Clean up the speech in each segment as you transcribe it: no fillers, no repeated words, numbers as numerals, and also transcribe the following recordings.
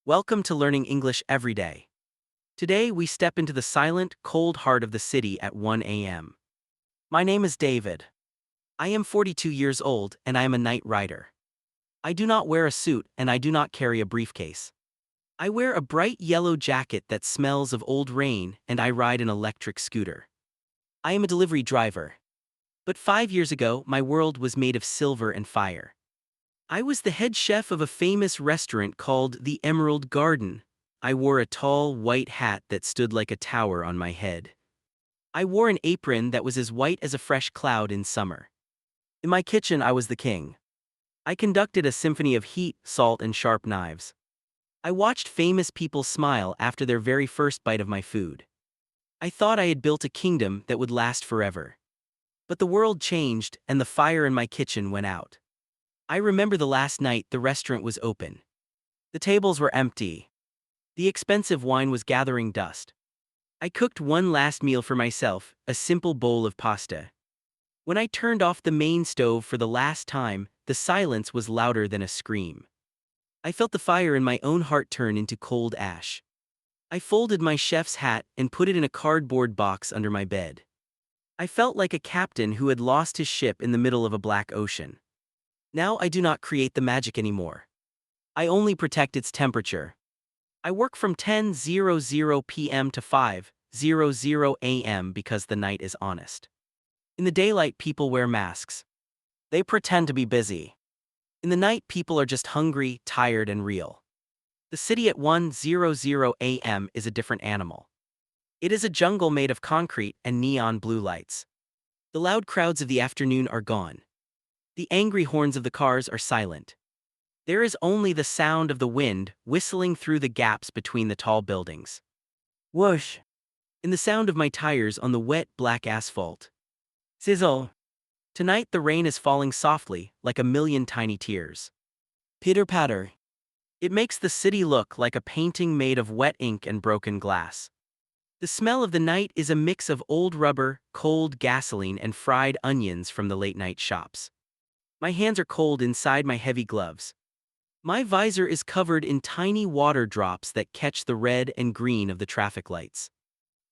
Welcome to Learning English Every Day. Today we step into the silent, cold heart of the city at 1 a.m. My name is David. I am 42 years old and I am a night rider. I do not wear a suit and I do not carry a briefcase. I wear a bright yellow jacket that smells of old rain and I ride an electric scooter. I am a delivery driver. But 5 years ago, my world was made of silver and fire. I was the head chef of a famous restaurant called the Emerald Garden. I wore a tall, white hat that stood like a tower on my head. I wore an apron that was as white as a fresh cloud in summer. In my kitchen, I was the king. I conducted a symphony of heat, salt, and sharp knives. I watched famous people smile after their very first bite of my food. I thought I had built a kingdom that would last forever. But the world changed, and the fire in my kitchen went out. I remember the last night the restaurant was open. The tables were empty. The expensive wine was gathering dust. I cooked one last meal for myself, a simple bowl of pasta. When I turned off the main stove for the last time, the silence was louder than a scream. I felt the fire in my own heart turn into cold ash. I folded my chef's hat and put it in a cardboard box under my bed. I felt like a captain who had lost his ship in the middle of a black ocean. Now I do not create the magic anymore. I only protect its temperature. I work from 10:00 p.m. to 5:00 a.m. because the night is honest. In the daylight, people wear masks. They pretend to be busy. In the night, people are just hungry, tired, and real. The city at 1:00 a.m. is a different animal. It is a jungle made of concrete and neon blue lights. The loud crowds of the afternoon are gone. The angry horns of the cars are silent. There is only the sound of the wind whistling through the gaps between the tall buildings. Whoosh! In the sound of my tires on the wet black asphalt. Sizzle! Tonight the rain is falling softly, like a million tiny tears. Pitter-patter. It makes the city look like a painting made of wet ink and broken glass. The smell of the night is a mix of old rubber, cold gasoline, and fried onions from the late-night shops. My hands are cold inside my heavy gloves. My visor is covered in tiny water drops that catch the red and green of the traffic lights.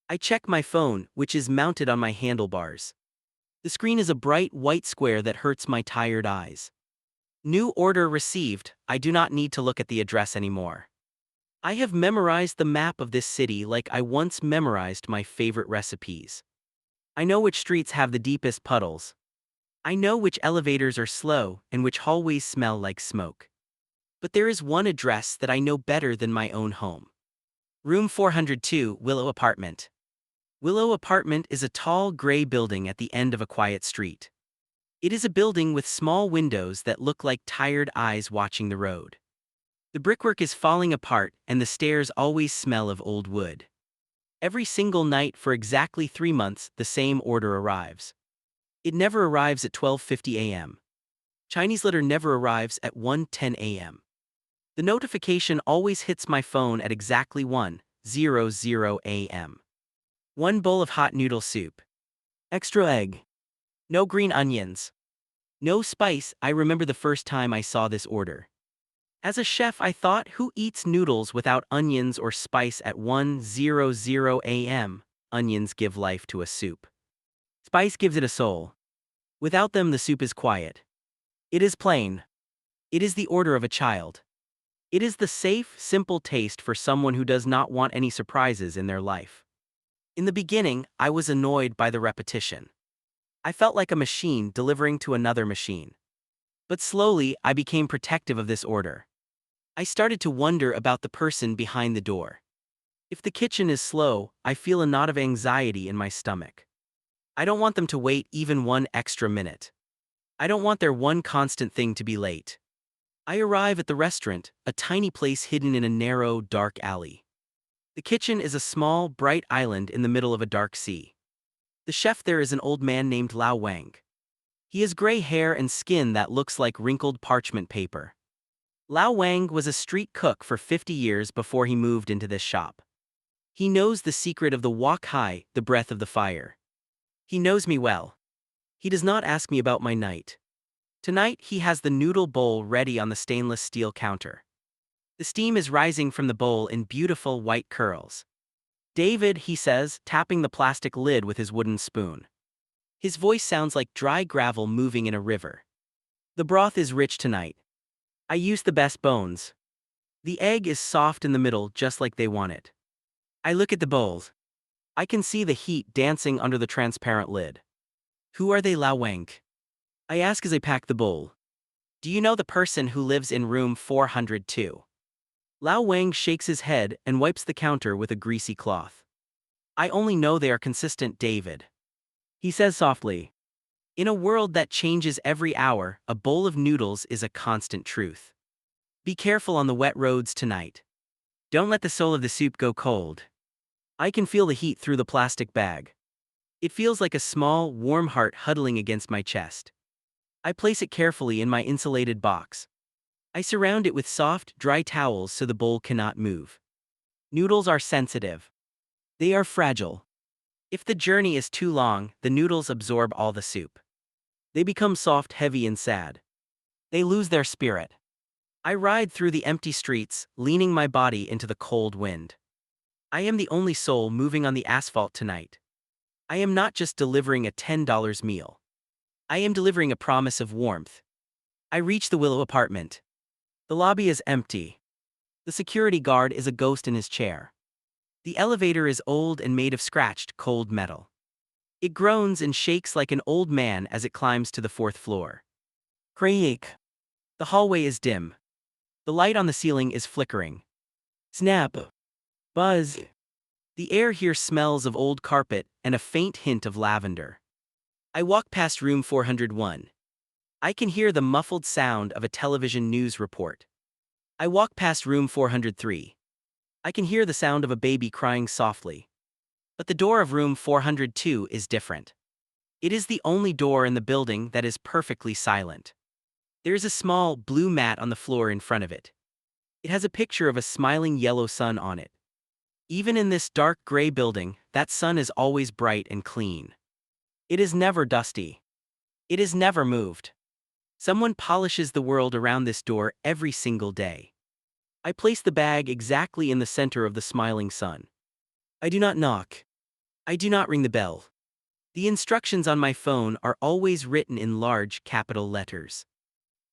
I check my phone, which is mounted on my handlebars. The screen is a bright white square that hurts my tired eyes. New order received. I do not need to look at the address anymore. I have memorized the map of this city like I once memorized my favorite recipes. I know which streets have the deepest puddles. I know which elevators are slow and which hallways smell like smoke. But there is one address that I know better than my own home. Room 402, Willow Apartment. Willow Apartment is a tall gray building at the end of a quiet street. It is a building with small windows that look like tired eyes watching the road. The brickwork is falling apart and the stairs always smell of old wood. Every single night for exactly 3 months, the same order arrives. It never arrives at 12:50 a.m. Chinese letter never arrives at 1:10 a.m. The notification always hits my phone at exactly 1:00 a.m. 1 bowl of hot noodle soup. Extra egg. No green onions. No spice. I remember the first time I saw this order. As a chef, I thought, who eats noodles without onions or spice at 1:00 a.m.? Onions give life to a soup. Spice gives it a soul. Without them, the soup is quiet. It is plain. It is the order of a child. It is the safe, simple taste for someone who does not want any surprises in their life. In the beginning, I was annoyed by the repetition. I felt like a machine delivering to another machine. But slowly, I became protective of this order. I started to wonder about the person behind the door. If the kitchen is slow, I feel a knot of anxiety in my stomach. I don't want them to wait even one extra minute. I don't want their one constant thing to be late. I arrive at the restaurant, a tiny place hidden in a narrow, dark alley. The kitchen is a small, bright island in the middle of a dark sea. The chef there is an old man named Lao Wang. He has gray hair and skin that looks like wrinkled parchment paper. Lao Wang was a street cook for 50 years before he moved into this shop. He knows the secret of the wok hai, the breath of the fire. He knows me well. He does not ask me about my night. Tonight he has the noodle bowl ready on the stainless steel counter. The steam is rising from the bowl in beautiful white curls. David, he says, tapping the plastic lid with his wooden spoon. His voice sounds like dry gravel moving in a river. The broth is rich tonight. I used the best bones. The egg is soft in the middle just like they want it. I look at the bowls. I can see the heat dancing under the transparent lid. Who are they, Lao Wank? I ask as I pack the bowl. Do you know the person who lives in room 402? Lao Wang shakes his head and wipes the counter with a greasy cloth. I only know they are consistent, David. He says softly. In a world that changes every hour, a bowl of noodles is a constant truth. Be careful on the wet roads tonight. Don't let the soul of the soup go cold. I can feel the heat through the plastic bag. It feels like a small, warm heart huddling against my chest. I place it carefully in my insulated box. I surround it with soft, dry towels so the bowl cannot move. Noodles are sensitive. They are fragile. If the journey is too long, the noodles absorb all the soup. They become soft, heavy, and sad. They lose their spirit. I ride through the empty streets, leaning my body into the cold wind. I am the only soul moving on the asphalt tonight. I am not just delivering a $10 meal. I am delivering a promise of warmth. I reach the Willow apartment. The lobby is empty. The security guard is a ghost in his chair. The elevator is old and made of scratched, cold metal. It groans and shakes like an old man as it climbs to the 4th floor. Creak. The hallway is dim. The light on the ceiling is flickering. Snap. Buzz. The air here smells of old carpet and a faint hint of lavender. I walk past room 401. I can hear the muffled sound of a television news report. I walk past room 403. I can hear the sound of a baby crying softly. But the door of room 402 is different. It is the only door in the building that is perfectly silent. There is a small, blue mat on the floor in front of it. It has a picture of a smiling yellow sun on it. Even in this dark gray building, that sun is always bright and clean. It is never dusty. It is never moved. Someone polishes the world around this door every single day. I place the bag exactly in the center of the smiling sun. I do not knock. I do not ring the bell. The instructions on my phone are always written in large capital letters.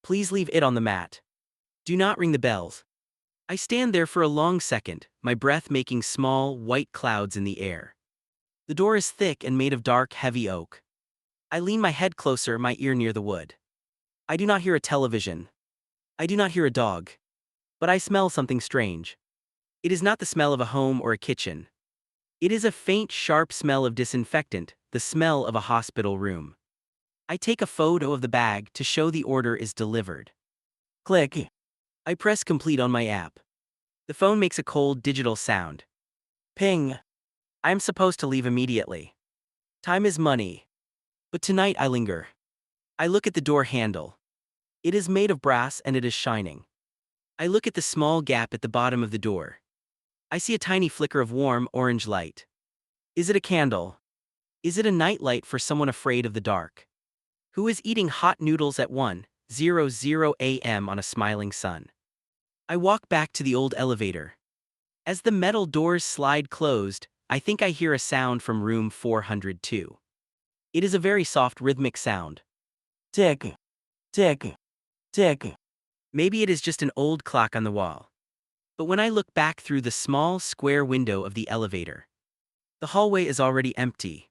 Please leave it on the mat. Do not ring the bell. I stand there for a long second, my breath making small, white clouds in the air. The door is thick and made of dark, heavy oak. I lean my head closer, my ear near the wood. I do not hear a television. I do not hear a dog. But I smell something strange. It is not the smell of a home or a kitchen. It is a faint, sharp smell of disinfectant, the smell of a hospital room. I take a photo of the bag to show the order is delivered. Click. I press complete on my app. The phone makes a cold digital sound. Ping. I am supposed to leave immediately. Time is money. But tonight I linger. I look at the door handle. It is made of brass and it is shining. I look at the small gap at the bottom of the door. I see a tiny flicker of warm, orange light. Is it a candle? Is it a night light for someone afraid of the dark? Who is eating hot noodles at 1:00 a.m. on a smiling sun? I walk back to the old elevator. As the metal doors slide closed, I think I hear a sound from room 402. It is a very soft rhythmic sound. Tick, tick, tick. Maybe it is just an old clock on the wall. But when I look back through the small, square window of the elevator, the hallway is already empty.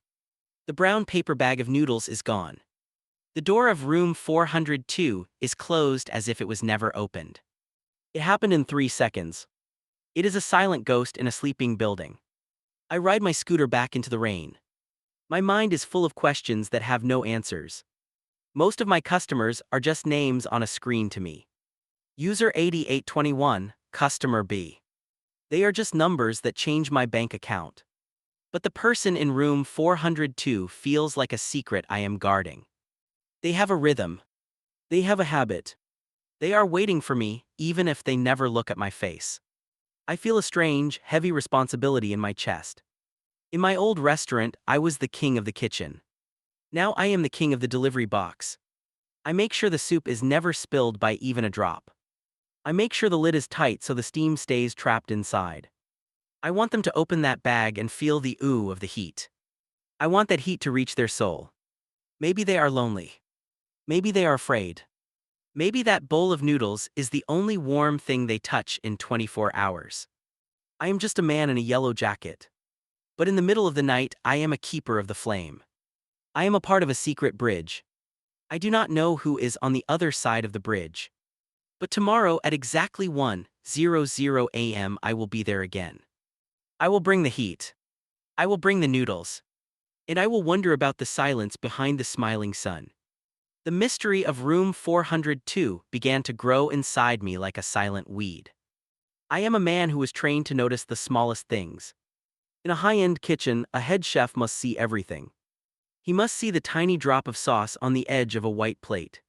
The brown paper bag of noodles is gone. The door of room 402 is closed as if it was never opened. It happened in 3 seconds. It is a silent ghost in a sleeping building. I ride my scooter back into the rain. My mind is full of questions that have no answers. Most of my customers are just names on a screen to me. User 8821, Customer B. They are just numbers that change my bank account. But the person in room 402 feels like a secret I am guarding. They have a rhythm. They have a habit. They are waiting for me, even if they never look at my face. I feel a strange, heavy responsibility in my chest. In my old restaurant, I was the king of the kitchen. Now I am the king of the delivery box. I make sure the soup is never spilled by even a drop. I make sure the lid is tight so the steam stays trapped inside. I want them to open that bag and feel the ooh of the heat. I want that heat to reach their soul. Maybe they are lonely. Maybe they are afraid. Maybe that bowl of noodles is the only warm thing they touch in 24 hours. I am just a man in a yellow jacket. But in the middle of the night, I am a keeper of the flame. I am a part of a secret bridge. I do not know who is on the other side of the bridge. But tomorrow at exactly 1:00 a.m. I will be there again. I will bring the heat. I will bring the noodles. And I will wonder about the silence behind the smiling sun. The mystery of room 402 began to grow inside me like a silent weed. I am a man who was trained to notice the smallest things. In a high-end kitchen, a head chef must see everything. He must see the tiny drop of sauce on the edge of a white plate.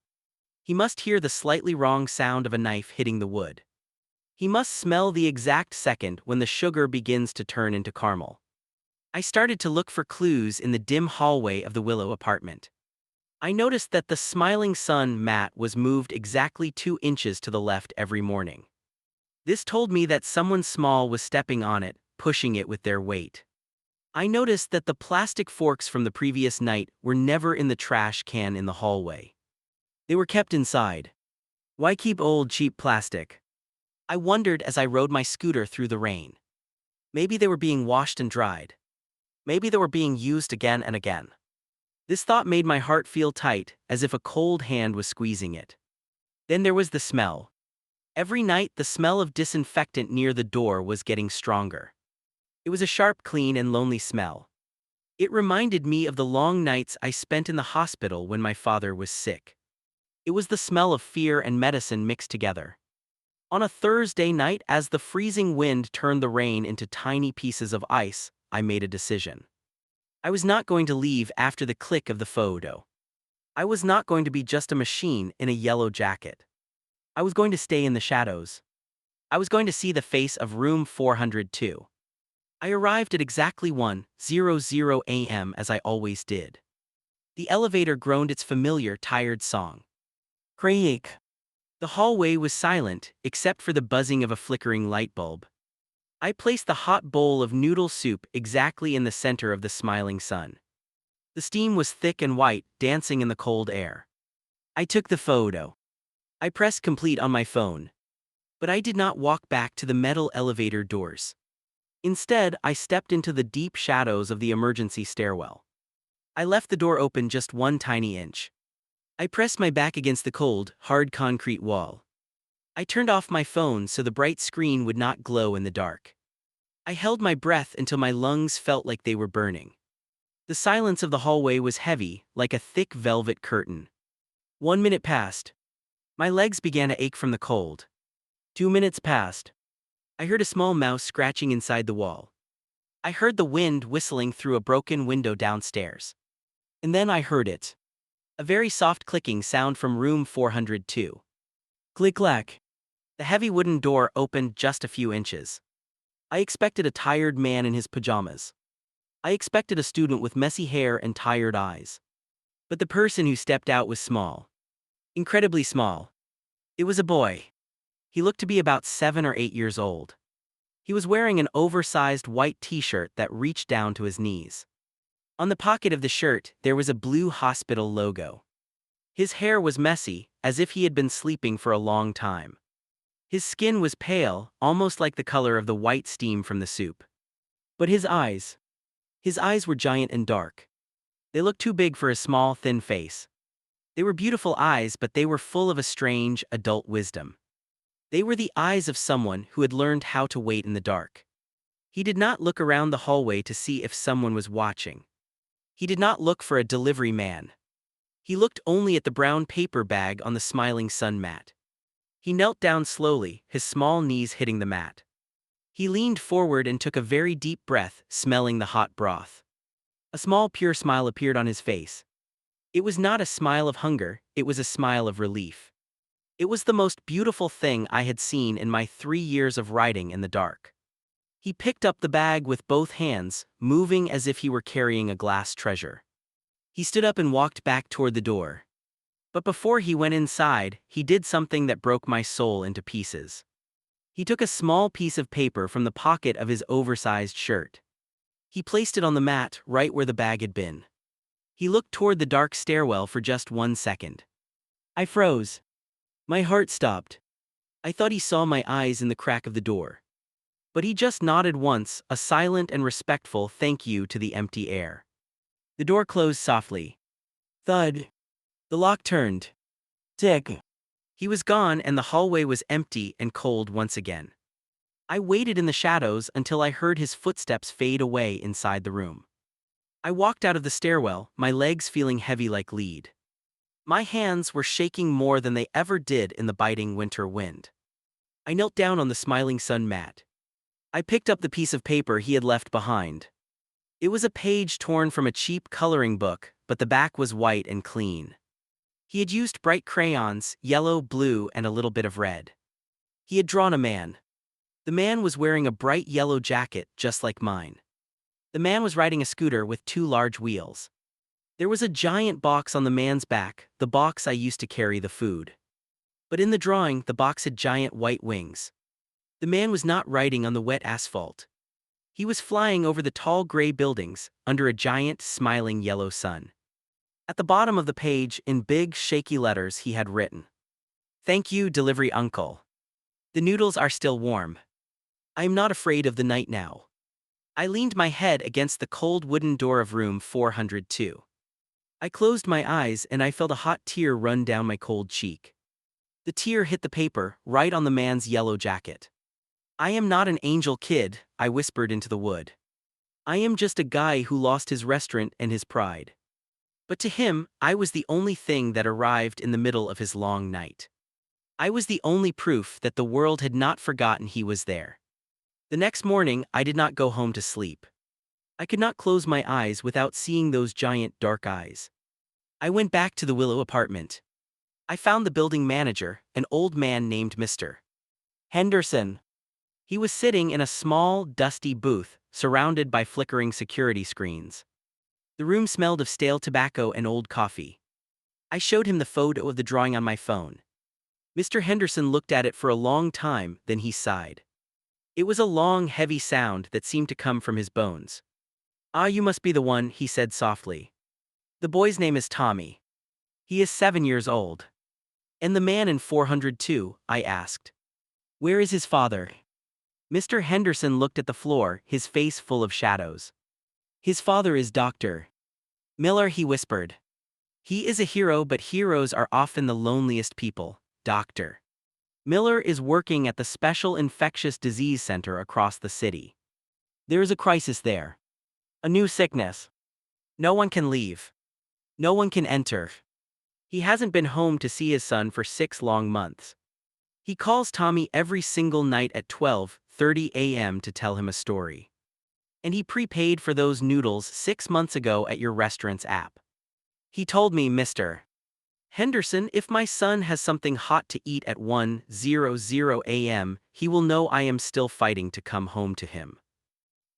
He must hear the slightly wrong sound of a knife hitting the wood. He must smell the exact second when the sugar begins to turn into caramel. I started to look for clues in the dim hallway of the Willow apartment. I noticed that the smiling sun mat was moved exactly 2 inches to the left every morning. This told me that someone small was stepping on it, pushing it with their weight. I noticed that the plastic forks from the previous night were never in the trash can in the hallway. They were kept inside. Why keep old, cheap plastic? I wondered as I rode my scooter through the rain. Maybe they were being washed and dried. Maybe they were being used again and again. This thought made my heart feel tight, as if a cold hand was squeezing it. Then there was the smell. Every night, the smell of disinfectant near the door was getting stronger. It was a sharp, clean, and lonely smell. It reminded me of the long nights I spent in the hospital when my father was sick. It was the smell of fear and medicine mixed together. On a Thursday night, as the freezing wind turned the rain into tiny pieces of ice, I made a decision. I was not going to leave after the click of the photo. I was not going to be just a machine in a yellow jacket. I was going to stay in the shadows. I was going to see the face of room 402. I arrived at exactly 1:00 a.m. as I always did. The elevator groaned its familiar tired song. Creak. The hallway was silent, except for the buzzing of a flickering light bulb. I placed the hot bowl of noodle soup exactly in the center of the smiling sun. The steam was thick and white, dancing in the cold air. I took the photo. I pressed complete on my phone. But I did not walk back to the metal elevator doors. Instead, I stepped into the deep shadows of the emergency stairwell. I left the door open just 1 tiny inch. I pressed my back against the cold, hard concrete wall. I turned off my phone so the bright screen would not glow in the dark. I held my breath until my lungs felt like they were burning. The silence of the hallway was heavy, like a thick velvet curtain. 1 minute passed. My legs began to ache from the cold. 2 minutes passed. I heard a small mouse scratching inside the wall. I heard the wind whistling through a broken window downstairs. And then I heard it. A very soft clicking sound from room 402. Click-clack. The heavy wooden door opened just a few inches. I expected a tired man in his pajamas. I expected a student with messy hair and tired eyes. But the person who stepped out was small. Incredibly small. It was a boy. He looked to be about 7 or 8 years old. He was wearing an oversized white t-shirt that reached down to his knees. On the pocket of the shirt, there was a blue hospital logo. His hair was messy, as if he had been sleeping for a long time. His skin was pale, almost like the color of the white steam from the soup. But his eyes were giant and dark. They looked too big for his small, thin face. They were beautiful eyes, but they were full of a strange, adult wisdom. They were the eyes of someone who had learned how to wait in the dark. He did not look around the hallway to see if someone was watching. He did not look for a delivery man. He looked only at the brown paper bag on the smiling sun mat. He knelt down slowly, his small knees hitting the mat. He leaned forward and took a very deep breath, smelling the hot broth. A small pure smile appeared on his face. It was not a smile of hunger, it was a smile of relief. It was the most beautiful thing I had seen in my 3 years of riding in the dark. He picked up the bag with both hands, moving as if he were carrying a glass treasure. He stood up and walked back toward the door. But before he went inside, he did something that broke my soul into pieces. He took a small piece of paper from the pocket of his oversized shirt. He placed it on the mat right where the bag had been. He looked toward the dark stairwell for just 1 second. I froze. My heart stopped. I thought he saw my eyes in the crack of the door. But he just nodded once, a silent and respectful thank you to the empty air. The door closed softly. Thud. The lock turned. Tick. He was gone and the hallway was empty and cold once again. I waited in the shadows until I heard his footsteps fade away inside the room. I walked out of the stairwell, my legs feeling heavy like lead. My hands were shaking more than they ever did in the biting winter wind. I knelt down on the smiling sun mat. I picked up the piece of paper he had left behind. It was a page torn from a cheap coloring book, but the back was white and clean. He had used bright crayons, yellow, blue, and a little bit of red. He had drawn a man. The man was wearing a bright yellow jacket, just like mine. The man was riding a scooter with 2 large wheels. There was a giant box on the man's back, the box I used to carry the food. But in the drawing, the box had giant white wings. The man was not riding on the wet asphalt. He was flying over the tall gray buildings, under a giant, smiling yellow sun. At the bottom of the page, in big, shaky letters, he had written, "Thank you, delivery uncle. The noodles are still warm. I am not afraid of the night now." I leaned my head against the cold wooden door of room 402. I closed my eyes and I felt a hot tear run down my cold cheek. The tear hit the paper, right on the man's yellow jacket. "I am not an angel kid," I whispered into the wood. "I am just a guy who lost his restaurant and his pride." But to him, I was the only thing that arrived in the middle of his long night. I was the only proof that the world had not forgotten he was there. The next morning, I did not go home to sleep. I could not close my eyes without seeing those giant dark eyes. I went back to the Willow apartment. I found the building manager, an old man named Mr. Henderson. He was sitting in a small, dusty booth, surrounded by flickering security screens. The room smelled of stale tobacco and old coffee. I showed him the photo of the drawing on my phone. Mr. Henderson looked at it for a long time, then he sighed. It was a long, heavy sound that seemed to come from his bones. "Ah, you must be the one," he said softly. "The boy's name is Tommy. He is 7 years old." "And the man in 402, I asked. "Where is his father?" Mr. Henderson looked at the floor, his face full of shadows. "His father is Dr. Miller," he whispered. "He is a hero, but heroes are often the loneliest people. Dr. Miller is working at the Special Infectious Disease Center across the city. There is a crisis there. A new sickness. No one can leave. No one can enter. He hasn't been home to see his son for 6 long months. He calls Tommy every single night at 12:30 a.m. to tell him a story. And he prepaid for those noodles 6 months ago at your restaurant's app. He told me, Mr. Henderson, if my son has something hot to eat at 1:00 a.m., he will know I am still fighting to come home to him.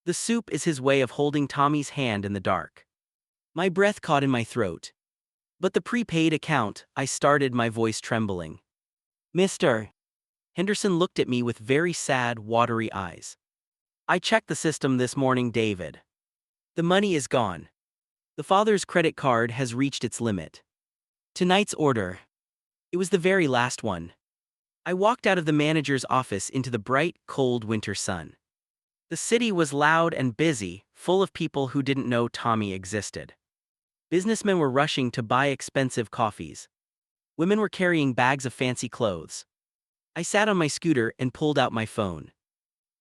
The soup is his way of holding Tommy's hand in the dark." My breath caught in my throat. "But the prepaid account," I started, my voice trembling. "Mr. Henderson looked at me with very sad, watery eyes. "I checked the system this morning, David. The money is gone. The father's credit card has reached its limit. Tonight's order. It was the very last one." I walked out of the manager's office into the bright, cold winter sun. The city was loud and busy, full of people who didn't know Tommy existed. Businessmen were rushing to buy expensive coffees. Women were carrying bags of fancy clothes. I sat on my scooter and pulled out my phone.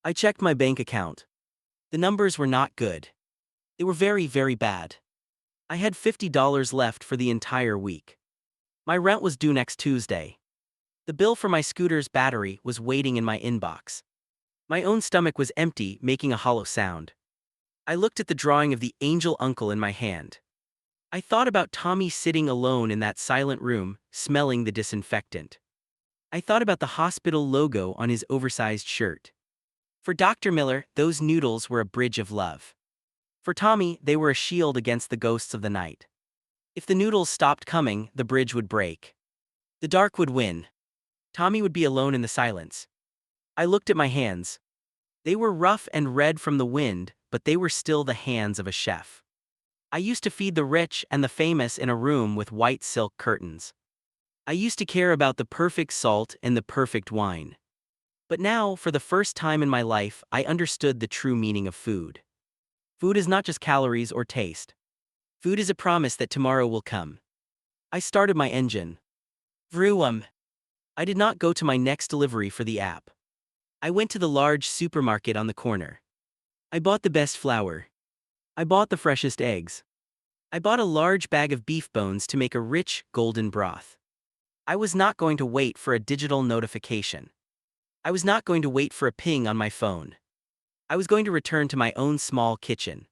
I checked my bank account. The numbers were not good. They were very, very bad. I had $50 left for the entire week. My rent was due next Tuesday. The bill for my scooter's battery was waiting in my inbox. My own stomach was empty, making a hollow sound. I looked at the drawing of the angel uncle in my hand. I thought about Tommy sitting alone in that silent room, smelling the disinfectant. I thought about the hospital logo on his oversized shirt. For Dr. Miller, those noodles were a bridge of love. For Tommy, they were a shield against the ghosts of the night. If the noodles stopped coming, the bridge would break. The dark would win. Tommy would be alone in the silence. I looked at my hands. They were rough and red from the wind, but they were still the hands of a chef. I used to feed the rich and the famous in a room with white silk curtains. I used to care about the perfect salt and the perfect wine. But now, for the first time in my life, I understood the true meaning of food. Food is not just calories or taste. Food is a promise that tomorrow will come. I started my engine. Vroom. I did not go to my next delivery for the app. I went to the large supermarket on the corner. I bought the best flour. I bought the freshest eggs. I bought a large bag of beef bones to make a rich, golden broth. I was not going to wait for a digital notification. I was not going to wait for a ping on my phone. I was going to return to my own small kitchen.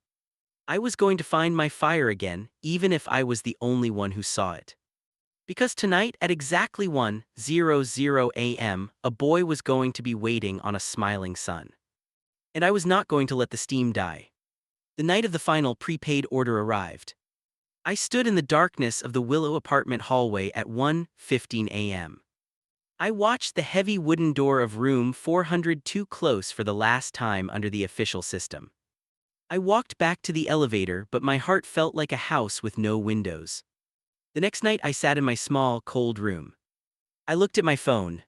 I was going to find my fire again, even if I was the only one who saw it. Because tonight at exactly 1:00 a.m., a boy was going to be waiting on a smiling sun. And I was not going to let the steam die. The night of the final prepaid order arrived. I stood in the darkness of the Willow apartment hallway at 1:15 a.m. I watched the heavy wooden door of room 402 close for the last time under the official system. I walked back to the elevator, but my heart felt like a house with no windows. The next night I sat in my small, cold room. I looked at my phone.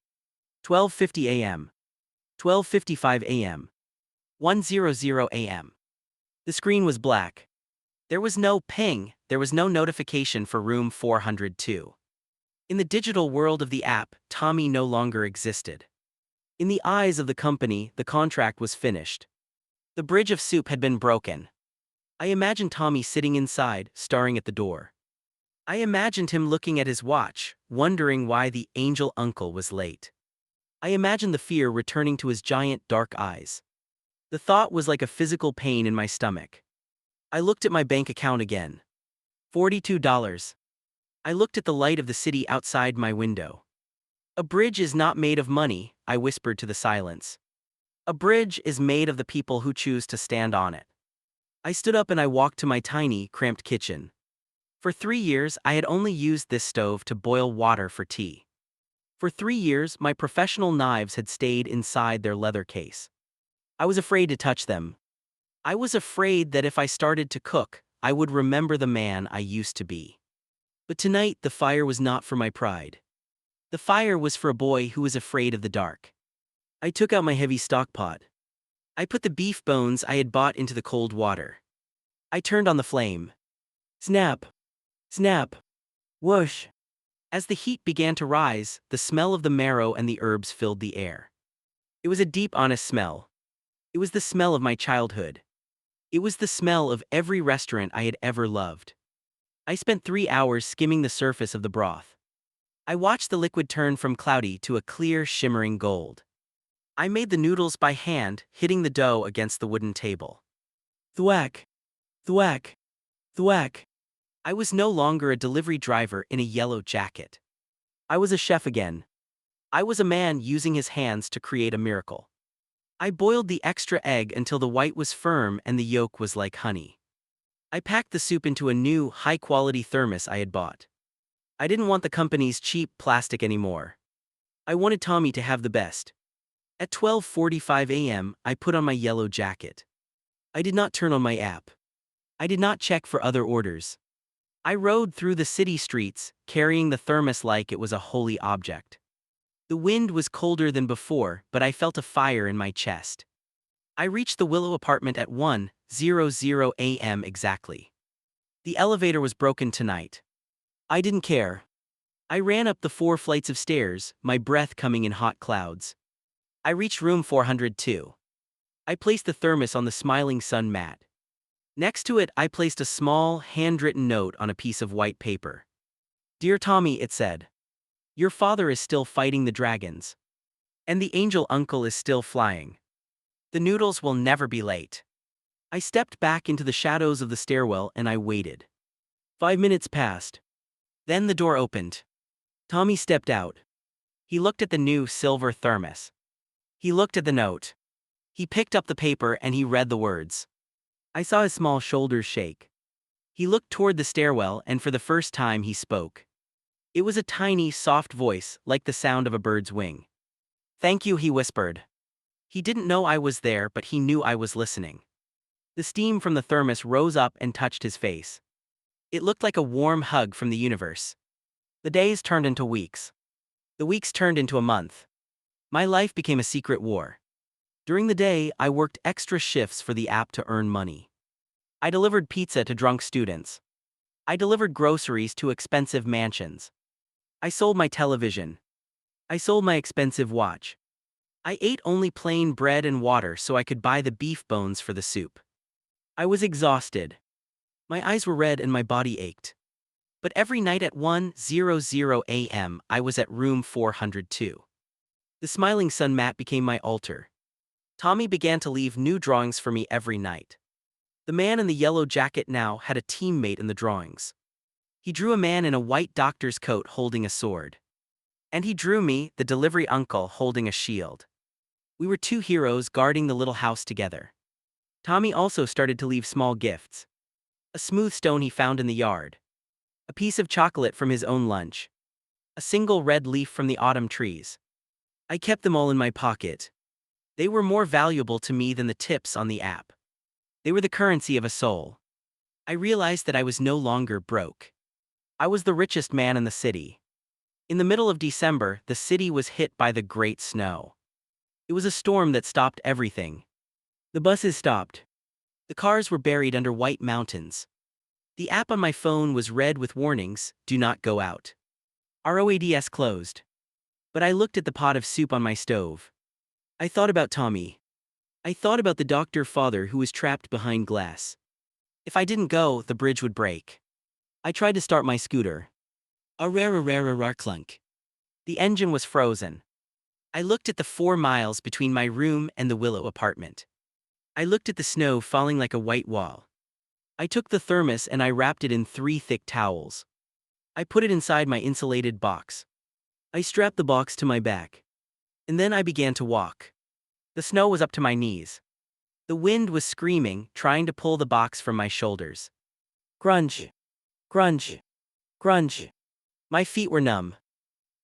12:50 a.m. 12:55 a.m. 1:00 a.m. The screen was black. There was no ping, there was no notification for room 402. In the digital world of the app, Tommy no longer existed. In the eyes of the company, the contract was finished. The bridge of soup had been broken. I imagined Tommy sitting inside, staring at the door. I imagined him looking at his watch, wondering why the angel uncle was late. I imagined the fear returning to his giant dark eyes. The thought was like a physical pain in my stomach. I looked at my bank account again. $42. I looked at the light of the city outside my window. A bridge is not made of money, I whispered to the silence. A bridge is made of the people who choose to stand on it. I stood up and I walked to my tiny, cramped kitchen. For 3 years, I had only used this stove to boil water for tea. For 3 years, my professional knives had stayed inside their leather case. I was afraid to touch them. I was afraid that if I started to cook, I would remember the man I used to be. But tonight, the fire was not for my pride. The fire was for a boy who was afraid of the dark. I took out my heavy stock pot. I put the beef bones I had bought into the cold water. I turned on the flame. Snap! Snap! Whoosh! As the heat began to rise, the smell of the marrow and the herbs filled the air. It was a deep, honest smell. It was the smell of my childhood. It was the smell of every restaurant I had ever loved. I spent 3 hours skimming the surface of the broth. I watched the liquid turn from cloudy to a clear, shimmering gold. I made the noodles by hand, hitting the dough against the wooden table. Thwack! Thwack! Thwack! I was no longer a delivery driver in a yellow jacket. I was a chef again. I was a man using his hands to create a miracle. I boiled the extra egg until the white was firm and the yolk was like honey. I packed the soup into a new, high-quality thermos I had bought. I didn't want the company's cheap plastic anymore. I wanted Tommy to have the best. At 12:45 a.m., I put on my yellow jacket. I did not turn on my app. I did not check for other orders. I rode through the city streets, carrying the thermos like it was a holy object. The wind was colder than before, but I felt a fire in my chest. I reached the Willow apartment at 1:00 a.m. exactly. The elevator was broken tonight. I didn't care. I ran up the 4 flights of stairs, my breath coming in hot clouds. I reached room 402. I placed the thermos on the smiling sun mat. Next to it, I placed a small, handwritten note on a piece of white paper. Dear Tommy, it said. Your father is still fighting the dragons. And the angel uncle is still flying. The noodles will never be late. I stepped back into the shadows of the stairwell and I waited. 5 minutes passed. Then the door opened. Tommy stepped out. He looked at the new silver thermos. He looked at the note. He picked up the paper and he read the words. I saw his small shoulders shake. He looked toward the stairwell and for the first time he spoke. It was a tiny, soft voice, like the sound of a bird's wing. "Thank you," he whispered. He didn't know I was there, but he knew I was listening. The steam from the thermos rose up and touched his face. It looked like a warm hug from the universe. The days turned into weeks. The weeks turned into a month. My life became a secret war. During the day, I worked extra shifts for the app to earn money. I delivered pizza to drunk students. I delivered groceries to expensive mansions. I sold my television. I sold my expensive watch. I ate only plain bread and water so I could buy the beef bones for the soup. I was exhausted. My eyes were red and my body ached. But every night at 1:00 a.m., I was at room 402. The smiling sun mat became my altar. Tommy began to leave new drawings for me every night. The man in the yellow jacket now had a teammate in the drawings. He drew a man in a white doctor's coat holding a sword. And he drew me, the delivery uncle, holding a shield. We were two heroes guarding the little house together. Tommy also started to leave small gifts. A smooth stone he found in the yard. A piece of chocolate from his own lunch. A single red leaf from the autumn trees. I kept them all in my pocket. They were more valuable to me than the tips on the app. They were the currency of a soul. I realized that I was no longer broke. I was the richest man in the city. In the middle of December, the city was hit by the great snow. It was a storm that stopped everything. The buses stopped. The cars were buried under white mountains. The app on my phone was red with warnings, "Do not go out." ROADS closed. But I looked at the pot of soup on my stove. I thought about Tommy. I thought about the doctor father who was trapped behind glass. If I didn't go, the bridge would break. I tried to start my scooter. A clunk. The engine was frozen. I looked at the 4 miles between my room and the Willow apartment. I looked at the snow falling like a white wall. I took the thermos and I wrapped it in 3 thick towels. I put it inside my insulated box. I strapped the box to my back. And then I began to walk. The snow was up to my knees. The wind was screaming, trying to pull the box from my shoulders. Crunch. Crunch. Crunch. My feet were numb.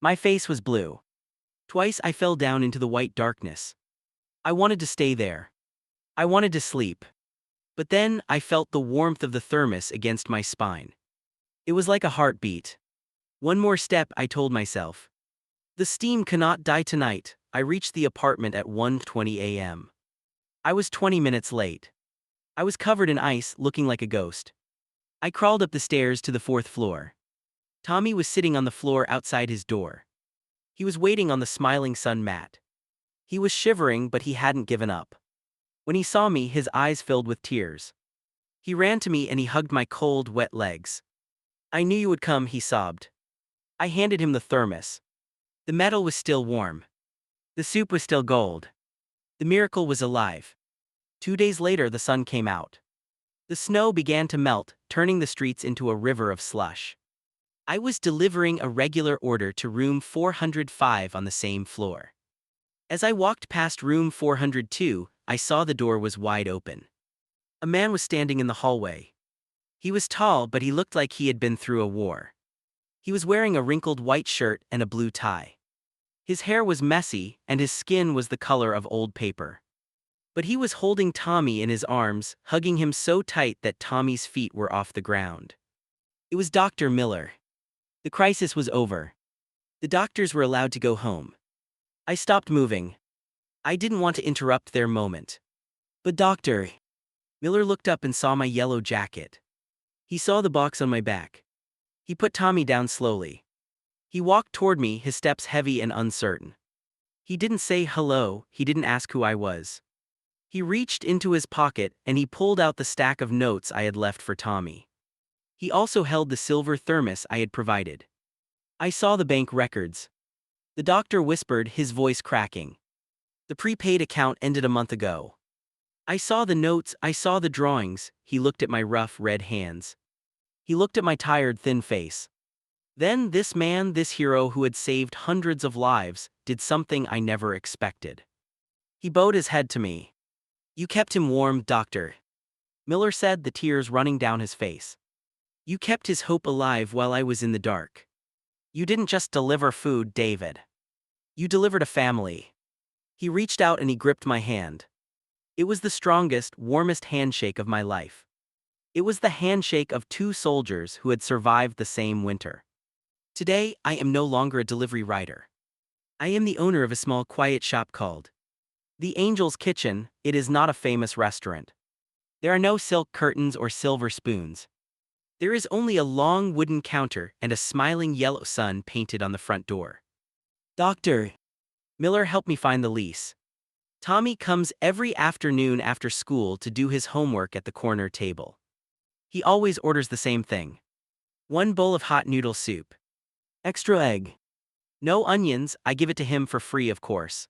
My face was blue. Twice I fell down into the white darkness. I wanted to stay there. I wanted to sleep. But then I felt the warmth of the thermos against my spine. It was like a heartbeat. One more step, I told myself. The steam cannot die tonight. I reached the apartment at 1:20 a.m. I was 20 minutes late. I was covered in ice, looking like a ghost. I crawled up the stairs to the 4th floor. Tommy was sitting on the floor outside his door. He was waiting on the smiling sun mat. He was shivering, but he hadn't given up. When he saw me, his eyes filled with tears. He ran to me and he hugged my cold, wet legs. "I knew you would come," he sobbed. I handed him the thermos. The metal was still warm. The soup was still gold. The miracle was alive. 2 days later, the sun came out. The snow began to melt, turning the streets into a river of slush. I was delivering a regular order to room 405 on the same floor. As I walked past room 402, I saw the door was wide open. A man was standing in the hallway. He was tall, but he looked like he had been through a war. He was wearing a wrinkled white shirt and a blue tie. His hair was messy, and his skin was the color of old paper. But he was holding Tommy in his arms, hugging him so tight that Tommy's feet were off the ground. It was Dr. Miller. The crisis was over. The doctors were allowed to go home. I stopped moving. I didn't want to interrupt their moment. "But Dr." Miller looked up and saw my yellow jacket. He saw the box on my back. He put Tommy down slowly. He walked toward me, his steps heavy and uncertain. He didn't say hello, he didn't ask who I was. He reached into his pocket and he pulled out the stack of notes I had left for Tommy. He also held the silver thermos I had provided. I saw the bank records. The doctor whispered, his voice cracking. "The prepaid account ended a month ago." I saw the notes, I saw the drawings. He looked at my rough, red hands. He looked at my tired, thin face. Then this man, this hero who had saved hundreds of lives, did something I never expected. He bowed his head to me. "You kept him warm, doctor," Miller said, the tears running down his face. "You kept his hope alive while I was in the dark. You didn't just deliver food, David. You delivered a family. He reached out and he gripped my hand. It was the strongest, warmest handshake of my life. It was the handshake of two soldiers who had survived the same winter. Today, I am no longer a delivery rider. I am the owner of a small quiet shop called The Angel's Kitchen. It is not a famous restaurant. There are no silk curtains or silver spoons. There is only a long wooden counter and a smiling yellow sun painted on the front door. Dr. Miller helped me find the lease. Tommy comes every afternoon after school to do his homework at the corner table. He always orders the same thing. One bowl of hot noodle soup. Extra egg. No onions. I give it to him for free, of course.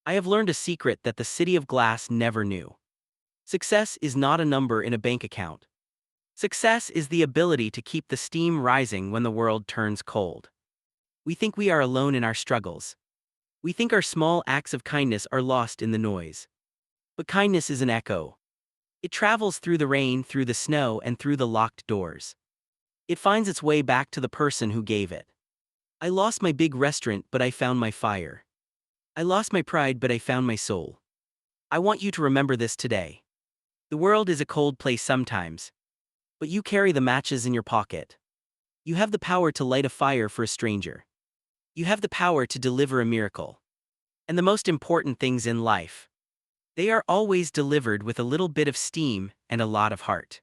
I have learned a secret that the City of Glass never knew. Success is not a number in a bank account. Success is the ability to keep the steam rising when the world turns cold. We think we are alone in our struggles. We think our small acts of kindness are lost in the noise. But kindness is an echo. It travels through the rain, through the snow, and through the locked doors. It finds its way back to the person who gave it. I lost my big restaurant, but I found my fire. I lost my pride, but I found my soul. I want you to remember this today. The world is a cold place sometimes. But you carry the matches in your pocket. You have the power to light a fire for a stranger. You have the power to deliver a miracle. And the most important things in life, they are always delivered with a little bit of steam and a lot of heart.